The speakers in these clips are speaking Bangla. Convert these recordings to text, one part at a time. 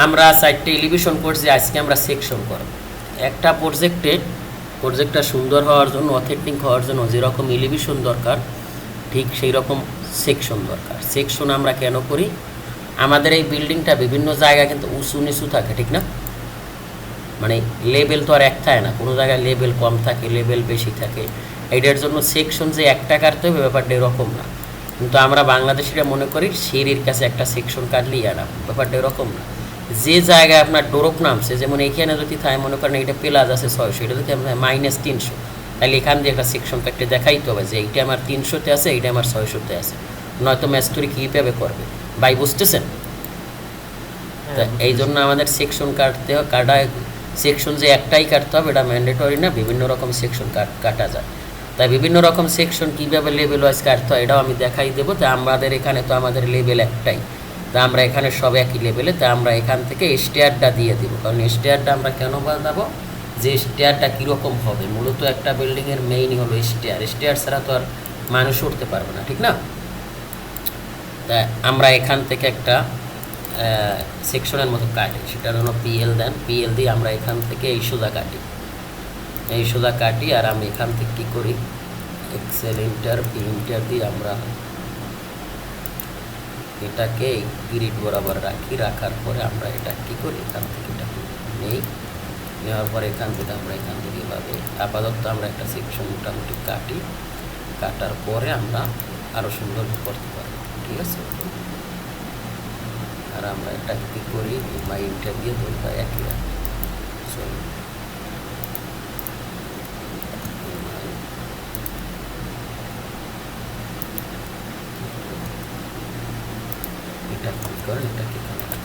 আমরা 4টে এলিভেশন করছি, আজকে আমরা সেকশন করব। একটা প্রজেক্টটা সুন্দর হওয়ার জন্য, অথেন্টিক হওয়ার জন্য যেরকম এলিভেশন দরকার ঠিক সেই রকম সেকশন দরকার। সেকশন আমরা কেন করি? আমাদের এই বিল্ডিংটা বিভিন্ন জায়গায় কিন্তু উঁচু নিচু থাকে, ঠিক না? মানে লেভেল তো আর এক থাকে না, কোনো জায়গায় লেভেল কম থাকে, লেভেল বেশি থাকে। এইটার জন্য সেকশন যে একটা কাটতে হবে ব্যাপারটা এরকম না। কিন্তু আমরা বাংলাদেশিরা মনে করি সিঁড়ির কাছে একটা সেকশন কাটলেই আর ব্যাপারটা এরকম না। যে জায়গায় আপনার ডোরপ নামছে, যেমন এইখানে যদি থাকে মনে করেন এটা প্লাস আছে 600, এটা যদি আপনার -300, তাহলে এখান দিয়ে একটা সেকশন কাটতে দেখাইতে হবে যে এইটা আমার 300-তে আছে, এইটা আমার 600-তে আছে। নয়তো ম্যাস্তুরি কীভাবে করবে ভাই, বুঝতেছেন? তা এই জন্য আমাদের সেকশন কাটা সেকশন যে একটাই কাটতে হবে এটা ম্যান্ডেটরি না, বিভিন্ন রকম সেকশন কাটা যায়। তাই বিভিন্ন রকম সেকশন কীভাবে লেভেল ওয়াইজ কাটতে হয় এটাও আমি দেখাই দেবো। তা আমাদের এখানে তো আমাদের লেভেল একটাই, তা আমরা এখানে সব একই লেভেলে, তা আমরা এখান থেকে স্টেয়ারটা দিয়ে দেবো। কারণ স্টেয়ারটা আমরা কেন বানাবো, যে স্টেয়ারটা কীরকম হবে, মূলত একটা বিল্ডিংয়ের মেইনই হলো স্টেয়ার। স্টেয়ার ছাড়া তো আর মানুষ উঠতে পারবে না, ঠিক না? তা আমরা এখান থেকে একটা সেকশনের মতো কাটি, সেটার জন্য পিএল দেন, পিএল দিয়ে আমরা এখান থেকে এই সোজা কাটি, এই সোজা কাটি। আর আমি এখান থেকে কী করি, এক্সেল ইন্টার দিয়ে আমরা এটাকে গ্রিড বরাবর রাখি। রাখার পরে আমরা এটা কী করি, এখান থেকে এটা নেই, নেওয়ার পরে এখান থেকে আমরা এখান থেকে এভাবে আপাতত আমরা একটা সেকশন মোটামুটি কাটি। কাটার পরে আমরা আরও সুন্দর করতে পারবো, ঠিক আছে? আর আমরা এটা কী করি, মাই ইন্টার দিয়ে দরকার একই রাখি। সরি, এটা কী করেন, এটা কি করে রাখা।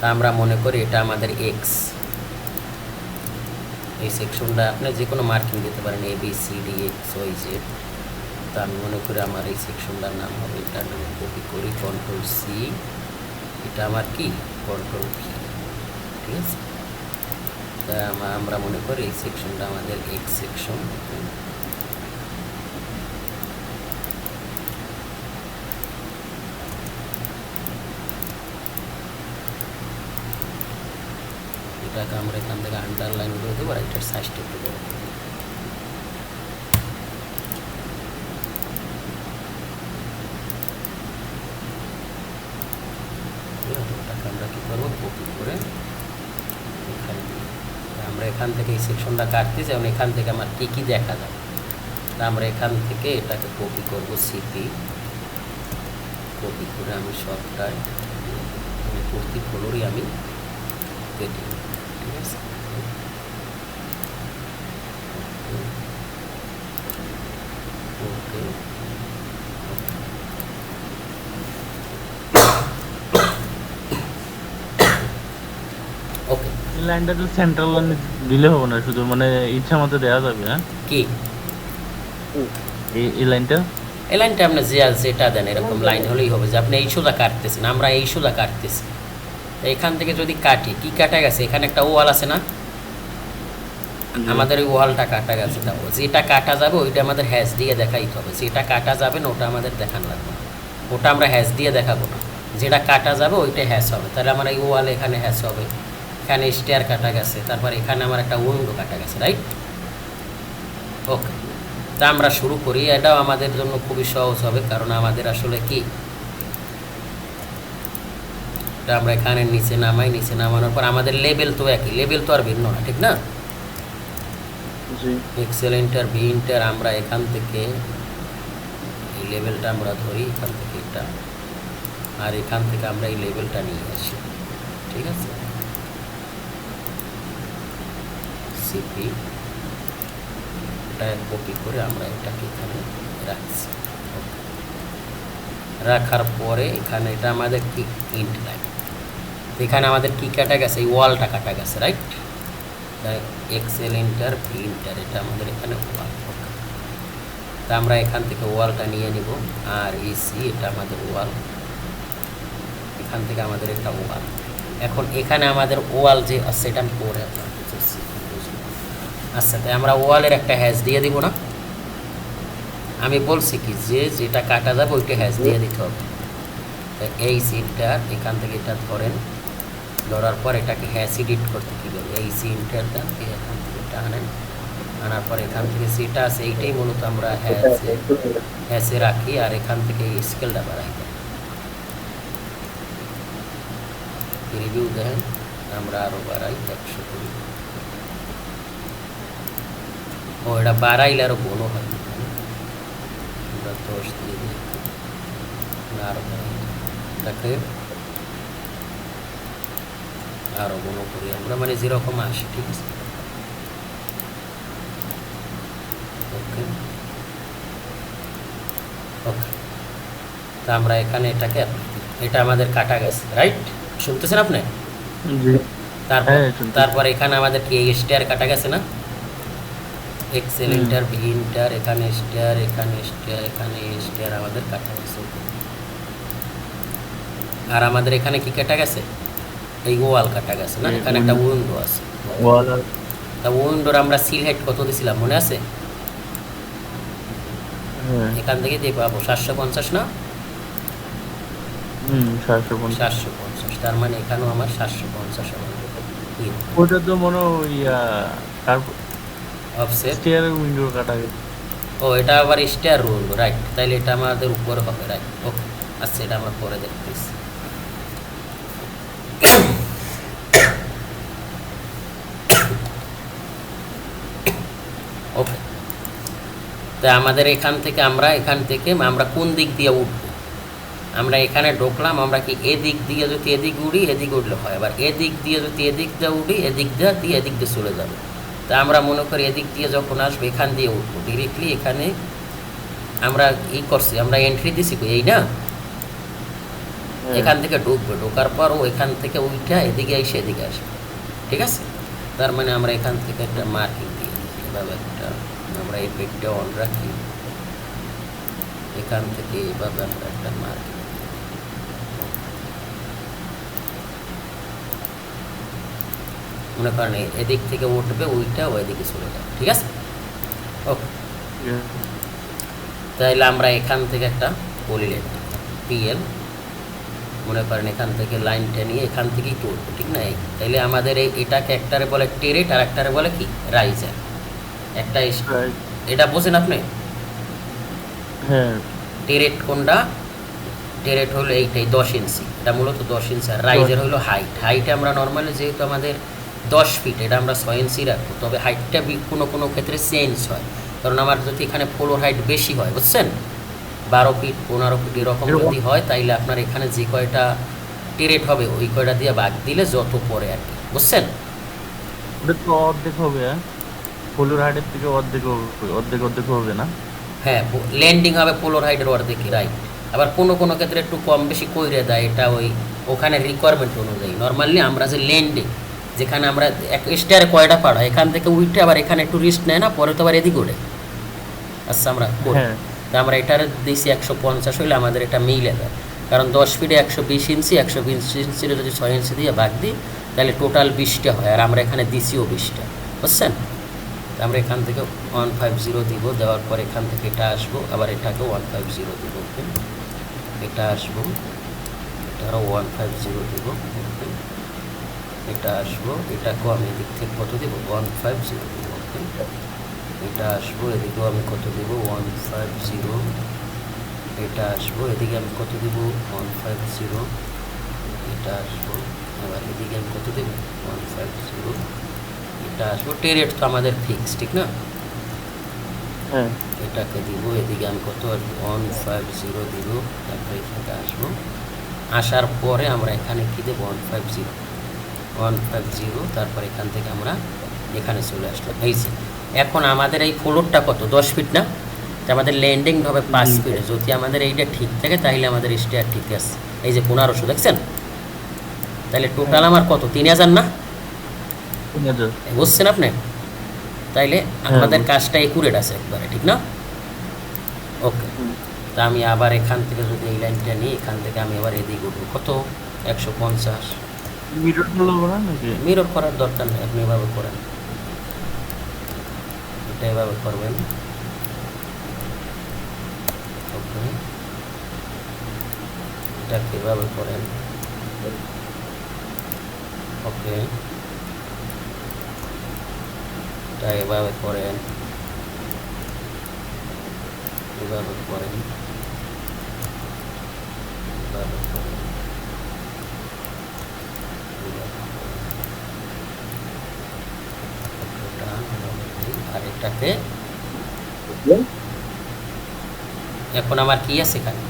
তা আমরা মনে করি এটা আমাদের এক্স, এই সেকশনটা আপনি যে কোনো মার্কিং দিতে পারেন, A B C D X Y Z. তা আমি মনে করি আমার এই সেকশনটার নাম হবে, এটা আমি কপি করি, কন্ট্রোল সি, এটা আমার কি কন্ট্রোল ভি, ঠিক আছে? তা আমরা মনে করি এই সেকশনটা আমাদের এক্স সেকশন। এটাকে আমরা এখান থেকে আন্ডারলাইন করে দেবো, আর এটার সাইজটা একটু বড় করে দেবো। ওটাকে আমরা কী করবো, কপি করে এখানে আমরা এখান থেকে এই সেকশনটা কাটতে চাই, এবং এখান থেকে আমার কী কী দেখা যায়। তা আমরা এখান থেকে এটাকে কপি করবো, সিপি কপি করে আমি সবটাই প্রতি ফ্লোরই আমি কেটে, ঠিক আছে? ওকে, ওকে। লাইনটা তো সেন্ট্রাল লাইন দিলে হবে না, শুধু মানে ইচ্ছা মতো দেওয়া যাবে। হ্যাঁ, কি এই লাইনটা, এই লাইনটা আপনি যেটা দেন এরকম লাইন হলেই হবে, যে আপনি এই সোজা কাটতেছেন, আমরা এই সোজা কাটতেছি। এখান থেকে যদি কাটি, কি কাটা গেছে, এখানে একটা ওয়াল আছে না, আমাদের ওই ওয়ালটা কাটা গেছে। তা যেটা কাটা যাবে ওইটা আমাদের হ্যাশ দিয়ে দেখাইতে হবে, যেটা কাটা যাবে না ওটা আমাদের দেখানো লাগবে না, ওটা আমরা হ্যাশ দিয়ে দেখাবো না। যেটা কাটা যাবে ওইটা হ্যাশ হবে। তাহলে আমার এই ওয়াল এখানে হ্যাশ হবে, এখানে স্টেয়ার কাটা গেছে, তারপর এখানে আমার একটা উইন্ডো কাটা গেছে, রাইট? ওকে, তা আমরা শুরু করি। এটাও আমাদের জন্য খুবই সহজ হবে, কারণ আমাদের আসলে কি, এটা আমরা এখানে নিচে নামাই, নিচে নামানোর পর আমাদের লেভেল তো একই, লেভেল তো আর ভিন্ন না, ঠিক না? এক্সেল ইন্টার ভি ইন্টার, আমরা এখান থেকে এই লেভেলটা আমরা ধরি, এখান থেকে এটা, আর এখান থেকে আমরা এই লেভেলটা নিয়ে আসি, ঠিক আছে? সিপি এটা কপি করে আমরা এটাকে এখানে রাখছি। রাখার পরে এখানে এটা আমাদের কি ইন্ট লাইন, এখানে আমাদের কি কাটা গেছে, এই ওয়ালটা কাটা গেছে, right? Excel enter V enter, এটা আমাদের এখানে ওয়াল। তা আমরা এখান থেকে ওয়ালটা নিয়ে নিব, আর ইসি এটা আমাদের ওয়াল, এখান থেকে আমাদের একটা ওয়াল। এখন এখানে আমাদের ওয়াল যে আছে এটা আমি পরে আপনার বুঝেছি। আচ্ছা, তাই আমরা ওয়ালের একটা হ্যাশ দিয়ে দিব না, আমি বলছি কি যে যেটা কাটা যাবে ওইটা হ্যাশ দিয়ে দিতে হবে। এই সিনটা এখান থেকে এটা ধরেন, ধরার পর এটাকে হ্যাশ এডিট করতে কী করবে, এই সিনটার দেন, এখান থেকে এটা আনেন, আনার পর এখান থেকে সেটা আছে, এইটাই মূলত আমরা হ্যাশে রাখি, আর এখান থেকে এই স্কেলটা বাড়াই দেন। রিভিউ দেখেন, আমরা আরও বাড়াই 100 করি। ও এটা বাড়াইলে আরও বড় হয়, আমরা 10 দিয়ে দিই, আরও বাড়াই, এটাকে আরও বড় করি আমরা, মানে যেরকম আসে, ঠিক আছে। ওকে ওকে, তা আমরা এখানে এটাকে এটা আমাদের কাটা গেছে, রাইট? শুনতেছেন আপনি? জি। তারপর হ্যাঁ, শুনতেছি। তারপর এখানে আমাদের কি এই স্টার কাটা গেছে না, এক্সেল ইন্টার, ভি ইন্টার, এখানে স্টার, এখানে স্টার, এখানে স্টার আমাদের কাটা গেছে। আর আমাদের এখানে কি কাটা গেছে, এই ওয়াল কাটা গেছে না, এখানে একটা উইন্ডো আছে, ওয়াল আর তা উইন্ডোর আমরা সিল হাইট কত দিছিলাম মনে আছে? হ্যাঁ, এখান থেকে দিয়ে পাবো 750 না, 750। 750, তার মানে এখানেও আমার 750 ওটা তো মনে হয় ইয়া তারপর অফসেট। স্টিয়ারের উইন্ডো কাটা গেছে। ও এটা আবার স্টার রুল, রাইট, তাইলে এটা আমাদের উপরে হবে, রাইট। ওকে, আচ্ছা, এটা আমরা পরে দেখতেছি। ওকে, তো আমাদের এখান থেকে আমরা কোন দিক দিয়ে উঠবো, আমরা এখানে ঢুকলাম, আমরা কি এদিক দিয়ে যদি এদিক উড়ি, এদিক উঠলে হয়, আবার এদিক দিয়ে যদি এদিক দিয়ে উঠি, এদিক দিয়ে এদিক দিয়ে চলে যাবে। তা আমরা মনে করি এদিক দিয়ে যখন আসবো এখান দিয়ে উঠবো ডিরেক্টলি, এখানে আমরা করছি, আমরা এন্ট্রি দিছি এই না, এখান থেকে ঢুকবে, ঢোকার পর ও এখান থেকে উঠা এদিকে এসে এদিকে আসবে, ঠিক আছে। তার মানে আমরা এখান থেকে একটা মার্কিং দিয়ে দিই, এভাবে একটা আমরা এই পেটটা অন রাখি, এখান থেকে এইভাবে আমরা একটা মার্কিং, মনে করেন এদিক থেকে উঠবে, ওইটা ও এদিকে চলে যাবে, ঠিক আছে। ওকে, তাইলে আমরা এখান থেকে একটা পলিলেট পিএল, মনে করেন এখান থেকে লাইনটা নিয়ে এখান থেকেই তুলবো, ঠিক না। তাইলে আমাদের এটাকে একটারে বলে টেরেট, আর একটারে বলে কি রাইজার, একটা এটা বোঝেন আপনি? হ্যাঁ, টেরেট কোনটা, টেরেট হলো এইটাই 10 ইঞ্চি, এটা মূলত 10 ইঞ্চি, আর রাইজার হলো হাইটে আমরা নর্মালি যেহেতু আমাদের 10 ফিট, এটা আমরা 6 ইঞ্চি রাখবো, তবে হাইটটা কোনো কোনো ক্ষেত্রে চেঞ্জ হয়, কারণ আমার যদি এখানে ফ্লোর হাইট বেশি হয়, বুঝছেন, 12 ফিট 15 ফিট এরকম যদি হয়, তাইলে আপনার এখানে যে কয়টা টেরেট হবে ওই কয়টা দিয়ে ভাগ দিলে যত পরে আর কি, বুঝছেন। ওটা তো অর্ধেক হবে, হ্যাঁ, ফ্লোর হাইটের থেকে অর্ধেক অর্ধেক হবে না? হ্যাঁ, ল্যান্ডিং হবে ফ্লোর হাইটের অর্ধেকই, রাইট। আবার কোনো কোনো ক্ষেত্রে একটু কম বেশি কইরে দেয়, এটা ওখানে রিকোয়ারমেন্ট অনুযায়ী। নর্মালি আমরা যে ল্যান্ডিং, যেখানে আমরা এক স্টারে কয়টা পাড়া, এখান থেকে উঠে আবার এখানে একটু রিস্ক নেয় না, পরে তো আবার এদিকে ওঠে। আচ্ছা, আমরা আমরা এটার দিয়েছি 150 হইলে আমাদের এটা মিলে যায়, কারণ 10 ফিটে 120 ইঞ্চি, 120 ইঞ্চির যদি 6 ইঞ্চি দিয়ে ভাগ দিই, তাহলে টোটাল 20টা হয়, আর আমরা এখানে দিছিও 20টা, বুঝছেন। আমরা এখান থেকে 150 দিব, দেওয়ার পর এখান থেকে এটা আসবো, আবার এটাকেও 150 দিব, ওকে, এটা আসবো, এটারও 150 দিব, ওকে, এটা আসবো, এটাকেও আমি এদিক থেকে কত দেবো, 150 দিব, ওকে, এটা আসবো, এদিকেও আমি কত দেব, 150, এটা আসবো, এদিকে আমি কত দেব, 150, এটা আসবো, আবার এদিকে আমি কত দেব, 150, এটা আসবো। টেরেট তো আমাদের ফিক্স, ঠিক না, এটাকে দিব, এদিকে আমি কত 150 দিব, তারপরে এখানে আসবো, আসার পরে আমরা এখানে কী দেবো, 150, তারপর এখান থেকে আমরা এখানে চলে আসলাম। এই যে এখন আমাদের এই ফ্লোরটা কত, 10 ফিট না, তো আমাদের ল্যান্ডিং হবে 5 ফিট, যদি আমাদের এইটা ঠিক থাকে তাহলে আমাদের স্টেয়ার ঠিক আছে। এই যে 1500 দেখছেন, তাহলে টোটাল আমার কত, 3000 না, বুঝছেন আপনি। তাইলে আমাদের কাজটা একুরেট আছে একবারে, ঠিক না। ওকে, তা আমি আবার এখান থেকে যদি এই লাইনটা নিই, এখান থেকে আমি আবার এদিকে উঠবো, কত, 150। মিরর করার দরকার নেই, আপনি এভাবে করেন, এটা এভাবে করবেন, ওকে, এটা কিভাবে করেন, ওকে এটা এভাবে করেন, এভাবে করেন, এভাবে করেন, আর এটাকে এখন আমার কি আছে এখানে,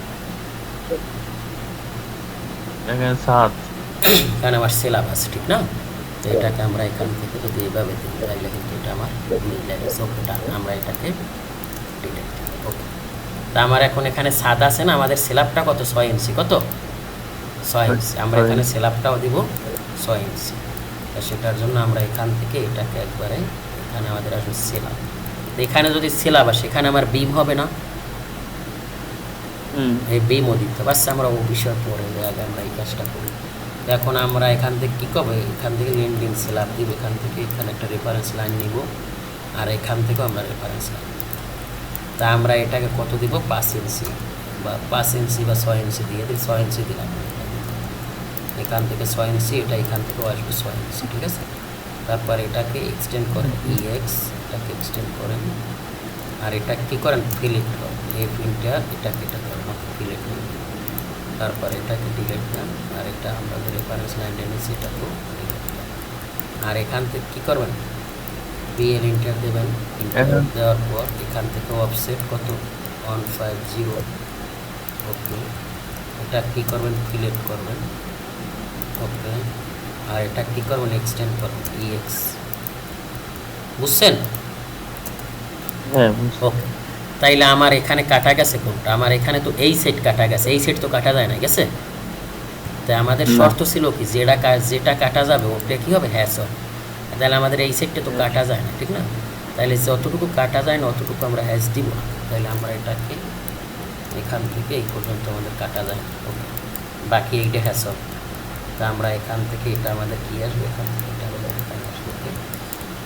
এখানে 7 এখানে আমার সিলেবাস ঠিক না, তো এটাকে আমরা এখান থেকে যদি এইভাবে দিই তাহলে কিন্তু এটা আমার মিলে গেছে। ওকেটা আমরা এটাকে ডিলিট দিই। ওকে, তা আমার এখন এখানে 7 আছে না, আমাদের স্ল্যাবটা কত 6 ইঞ্চি, কত 6 ইঞ্চি, আমরা এখানে স্ল্যাবটাও দিব 6 ইঞ্চি। তা সেটার জন্য আমরা এখান থেকে এটাকে একবারে এখানে আমাদের আসবে স্ল্যাব, এখানে যদি স্ল্যাব আসে এখানে আমার বিম হবে না, এই বিমও দিতে পারছি, আমরা ও বিষয় পরে আগে আমরা এই কাজটা করি। এখন আমরা এখান থেকে কী করবো, এখান থেকে লেন্ডিং স্ল্যাব দিব, এখান থেকে এখানে একটা রেফারেন্স লাইন নিব, আর এখান থেকেও আমরা রেফারেন্স লাইন, তা আমরা এটাকে কত দিব 5 ইঞ্চি বা 5 ইঞ্চি বা 6 ইঞ্চি দিয়ে দিই, 6 ইঞ্চি দিলাম এখান থেকে 6 ইঞ্চি, এটা এখান থেকেও আসবে 6 ইঞ্চি, ঠিক আছে। তারপর এটাকে এক্সটেন্ড করেন EX, এটাকে এক্সটেন্ড করেন, আর এটা কী করেন ফিলিট করেন, এই প্রিন্টার এটাকে এটা করেন ফিলিট করেন, তারপর এটাকে ডিলিট দেন, আর এটা আমরা যে রেফারেন্স লাইন এনেছি এটাকেও ডিলিট দেন, আর এখান থেকে কী করবেন PL ইন্টার দেবেন, ইন্টার দেওয়ার পর এখান থেকে অফসেট কত 150, ওকে এটা কী করবেন ফিলেট করবেন, ওকে আর এটা কী করবেন এক্সটেন্ড করবেন EX, বুঝছেন? হ্যাঁ ওকে, তাইলে আমার এখানে কাটা গেছে কোনটা, আমার এখানে তো এই সেট কাটা গেছে, এই সেট তো কাটা যায় না, গেছে। তাই আমাদের শর্ত ছিল কি যেটা কাটা যাবে ওটা কী হবে হ্যাশ হবে, তাহলে আমাদের এই সেটটা তো কাটা যায় না, ঠিক না, তাহলে যতটুকু কাটা যায় না অতটুকু আমরা হ্যাশ দিব না, তাহলে আমরা এটাকে এখান থেকে এই পর্যন্ত আমাদের কাটা যায়, ওকে বাকি এইটা হ্যাশ হবে। তা আমরা এখান থেকে এটা আমাদের কী আসবে, এখান থেকে এটা আমাদের এখানে আসবে, ওকে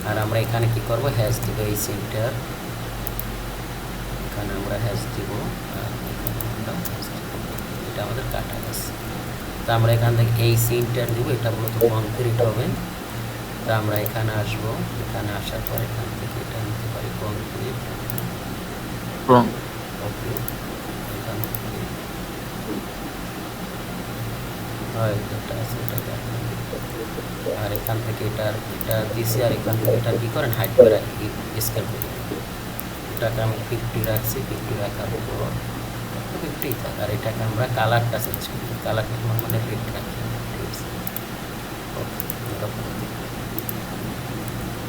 আর আমরা এখানে কী করবো হ্যাশ দিব, এই সেন্টার এখানে আমরা হ্যাশ দিব, আর এখানে আমরা হ্যাশ দিব, এটা আমাদের কাটা গেছে। তা আমরা এখান থেকে এই সেন্টার দিব, এটা মূলত কংক্রিট হবে, তা আমরা এখানে আসবো, এখানে আসার পর এখান থেকে এটা নিতে পারি কংক্রিট, ওকে এখান থেকে হয় এটা আছে এটাকে আর এখান থেকে এটা দিছি, আর এখান থেকে এটা কী করেন হাইড করে রাখি, স্কেল করে এটাকে আমি 50 রাখছি, 50 রাখার পর 50 থাকে, আর এটাকে আমরা কালারটা চেঞ্জ করি, কালারটা আমাদের রেড রাখি, ঠিক আছে ওকে এরকম,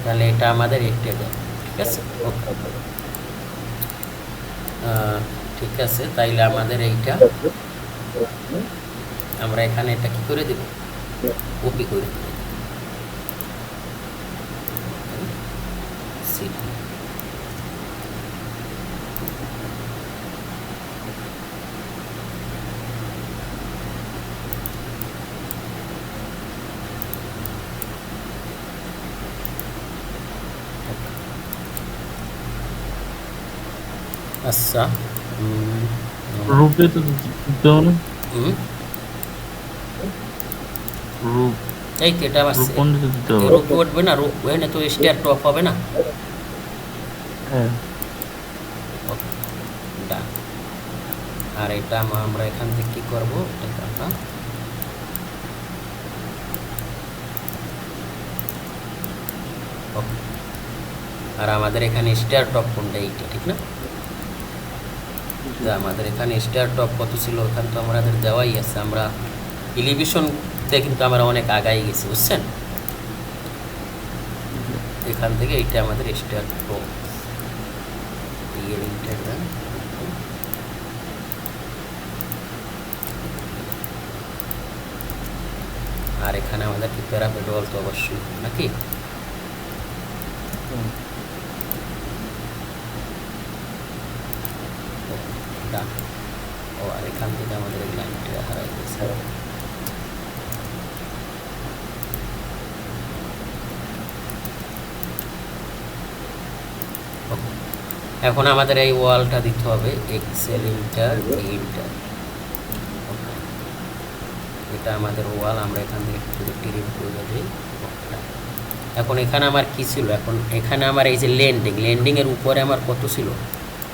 তাহলে এটা আমাদের এটে দেয়, ঠিক আছে ওকে ঠিক আছে। তাইলে আমাদের এইটা আমরা এখানে এটা কি করে দেব কপি করে দেব, সিটি আচ্ছা রূপে তো দিতে হবে, রূপ এই তো এটা আমার রূপ কোন দিকে দিতে হবে? রূপ উঠবে না, রূপ না তো স্টার টপ হবে না, হ্যাঁ ওকে ডান। আর এটা আমরা এখান থেকে কি করব, এটাকে আমরা ওকে আর আমাদের এখানে স্টার টপ কোনটা এইটা, ঠিক না, যে আমাদের এখানে স্টার টপ কত ছিল ওখানে তো আমাদের দেওয়াই আছে, আমরা এলিভেশন দিয়ে কিন্তু আমরা অনেক আগাই গেছি, বুঝছেন, এখান থেকে এইটা আমাদের স্টার টপ আর এখানে আমাদের কি প্যারাপেডল তো অবশ্যই নাকি, ও আর এখান থেকে আমাদের এই লাইনটা হারাই গেছে, এখন আমাদের এই ওয়ালটা দিতে হবে এক্সেল ইন্টার ইন্টার, এটা আমাদের ওয়াল, আমরা এখান থেকে টিরিপ করে দিই। এখন এখানে আমার কি ছিল, এখন এখানে আমার এই যে ল্যান্ডিংয়ের উপরে আমার কত ছিল,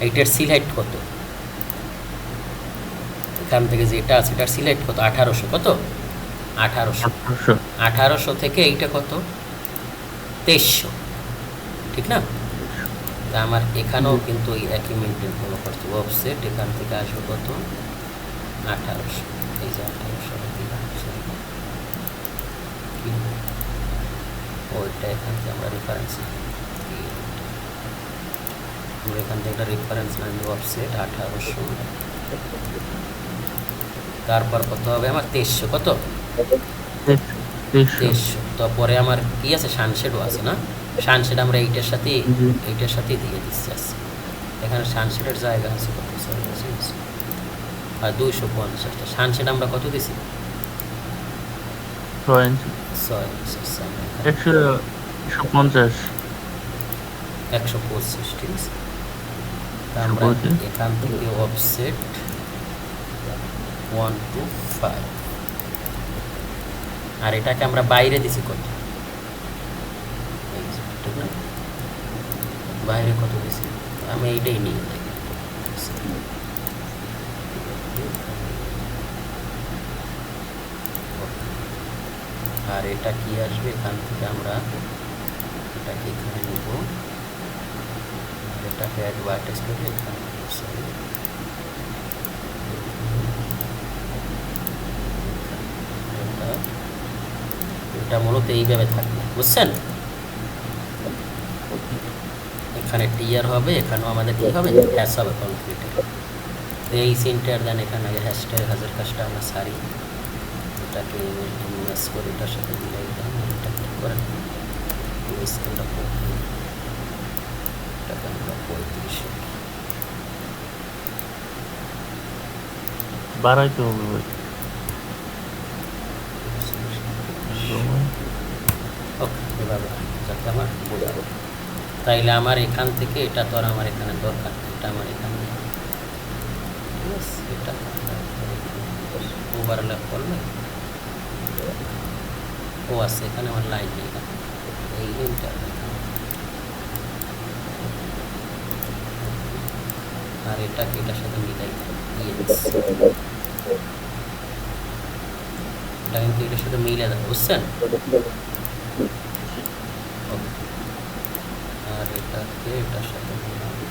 এইটার সিল হাইট কত, এখান থেকে যেটা আছে এটার সিল হাইট কত, 1800, কত 1800, 1800 থেকে এইটা কত 2300, ঠিক না? তা আমার এখানেও কিন্তু ওই একই মেনটেন ফলো করতে হবে। অফসেট এখান থেকে আসবে কত 1800, এই যে 1800 ওইটা এখান থেকে আমরা রেফারেন্স, আমরা এখান থেকে একটা রেফারেন্স নাম দেবো অফসেট 1800, তারপর কত হবে আমার 2300, কত 2300। তারপরে আমার কি আছে, সানশেডও আছে না, সানশেড আমরা এইটার সাথেই দিয়ে দিচ্ছি আছে, এখানে সানশেডের জায়গা আছে কত, আর 250টা সানশেড আমরা কত দিছি, 6 ইঞ্চি, 150, 125, ঠিক আছে? তা আমরা এখান থেকে অফসেট 125, আর এটাকে আমরা বাইরে দিছি কত, ঠিক না, বাইরে কত দিছি, আমি এইটাই নিয়ে যাই। আর এটা কি আসবে, এখান থেকে আমরা এটাকে এখানে নিব, আর এটাকে অ্যাডভার্টাইজ করে এখানে, এটা মূলত এইভাবে থাকবে, বুঝছেন? এখানে টিয়ার হবে, এখানেও আমাদের কি হবে, হ্যাশ হবে কনক্রিটের। তো এই সিনটার দেন এখানে আগে হ্যাশট্যাগ হাজার কাজটা আমরা সারি, এটাকে ম্যাচ করে এটার সাথে মিলাই দেন, এটা ক্লিক করেন, স্কেলটা এটাকে আমরা 35 বাড়াইতে হবে ভাই। ওকে, এভাবে যাতে আমার বোঝাবো। তাইলে আমার এখান থেকে এটা তো আর আমার এখানে দরকার, এটা আমার এখানে, ঠিক আছে? এটা ওভারল্যাপ করলে ও আছে, এখানে আমার লাইন নেই, এই লিনটা, আর এটাকে এটার সাথে মিলাই দিয়ে দিচ্ছি, এটা কিন্তু এটার সাথে মিলে যাবে, বুঝছেন? আর এটাকে এটার সাথে মিলাবো,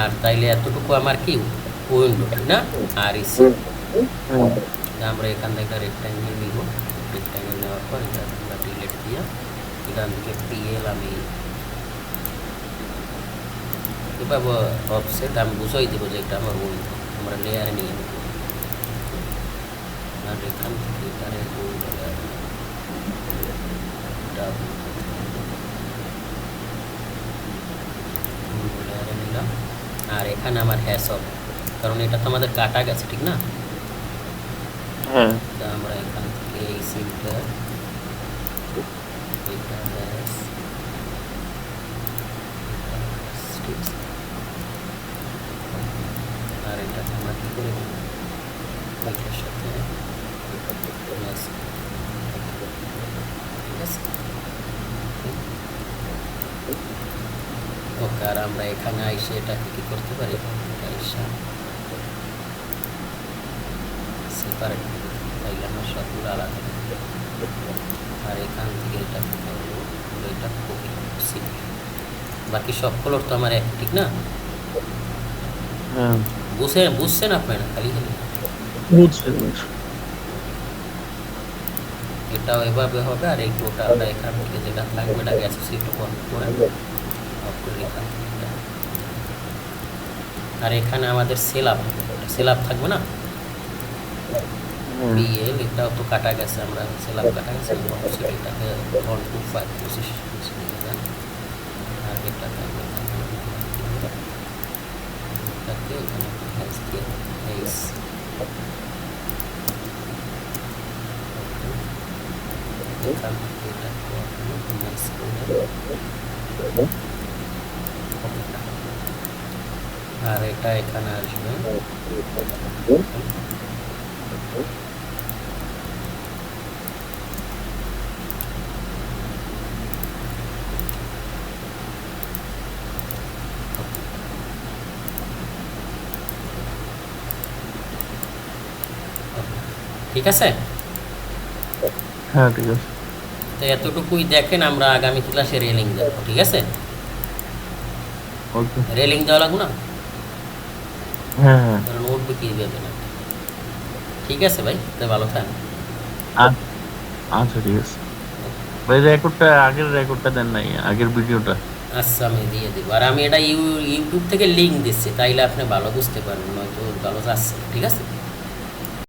আর তাইলে এতটুকু আমার কি উইন্ডো, ঠিক না? আর ইসি আমরা এখান থেকে একটা রেক্ট্যাঙ্গেল নিব, রেক্ট্যাঙ্গেল নেওয়ার পর এটা আমরা ডিলেট দিয়ে এখান থেকে পিএল আমি এভাবে অফসেট আমি বুঝাই দেবো যে এটা আমার উইন্ডো, আমরা লেয়ারে নিয়ে নেব, আর এখান থেকে এটারে উইন্ডো লেয়ারে নিলাম, আর এখানে আমার হ্যাশ হবে, কারণ এটা তো আমাদের কাটা গেছে, ঠিক না? হ্যাঁ, আমরা এখান থেকে এই সিলটা আর এটা আমরা কি করে দেবো, এটার সাথে ঠিক আছে। ওকে, আর আমরা এখানে আইসে এটাকে কি করতে পারি, আইসা সেপারেট, তাইলে আমার সবগুলো আলাদা, আর এখান থেকে এটা করবো, এটা কপি সিল, বাকি সব কলর তো আমার এক, ঠিক না? বুঝছেন আপনারা? খালি এটাও এভাবে হবে, আর এই টোটালটা এখান থেকে যেটা থাকবে এটাকে অ্যাসোসিয়েট করে এখান থেকে, আর এখানে আমাদের সেল আপ থাকবে না, বিএল এটাও তো কাটা গেছে, আমরা সেল আপ কাটা গেছে, এটাকে 125 পজিশন, আর এটা থাকবে দিয়ে ওখানে হ্যাশ দিয়ে এইস এখান থেকে এটা ম্যাক্স করে আর এটা এখানে আসবে ঠিক আছে। হ্যাঁ ঠিক আছে। তো এতটুকুই দেখেন, আমরা আগামী ক্লাসে রেলিং দেবো, ঠিক আছে। ওকে। রেলিং দেওয়া লাগবে না, হ্যাঁ হ্যাঁ কারণ উঠবে কি দেবে না। ঠিক আছে ভাই, তো ভালো থাকেন। আচ্ছা আচ্ছা ঠিক আছে ভাই। রেকর্ডটা আগের রেকর্ডটা দেন নাই, আগের ভিডিওটা। আচ্ছা আমি দিয়ে দেবো, আর আমি এটা ইউটিউব থেকে লিঙ্ক দিচ্ছি, তাইলে আপনি ভালো বুঝতে পারবেন, নয়তো ভালো যাচ্ছে, ঠিক আছে।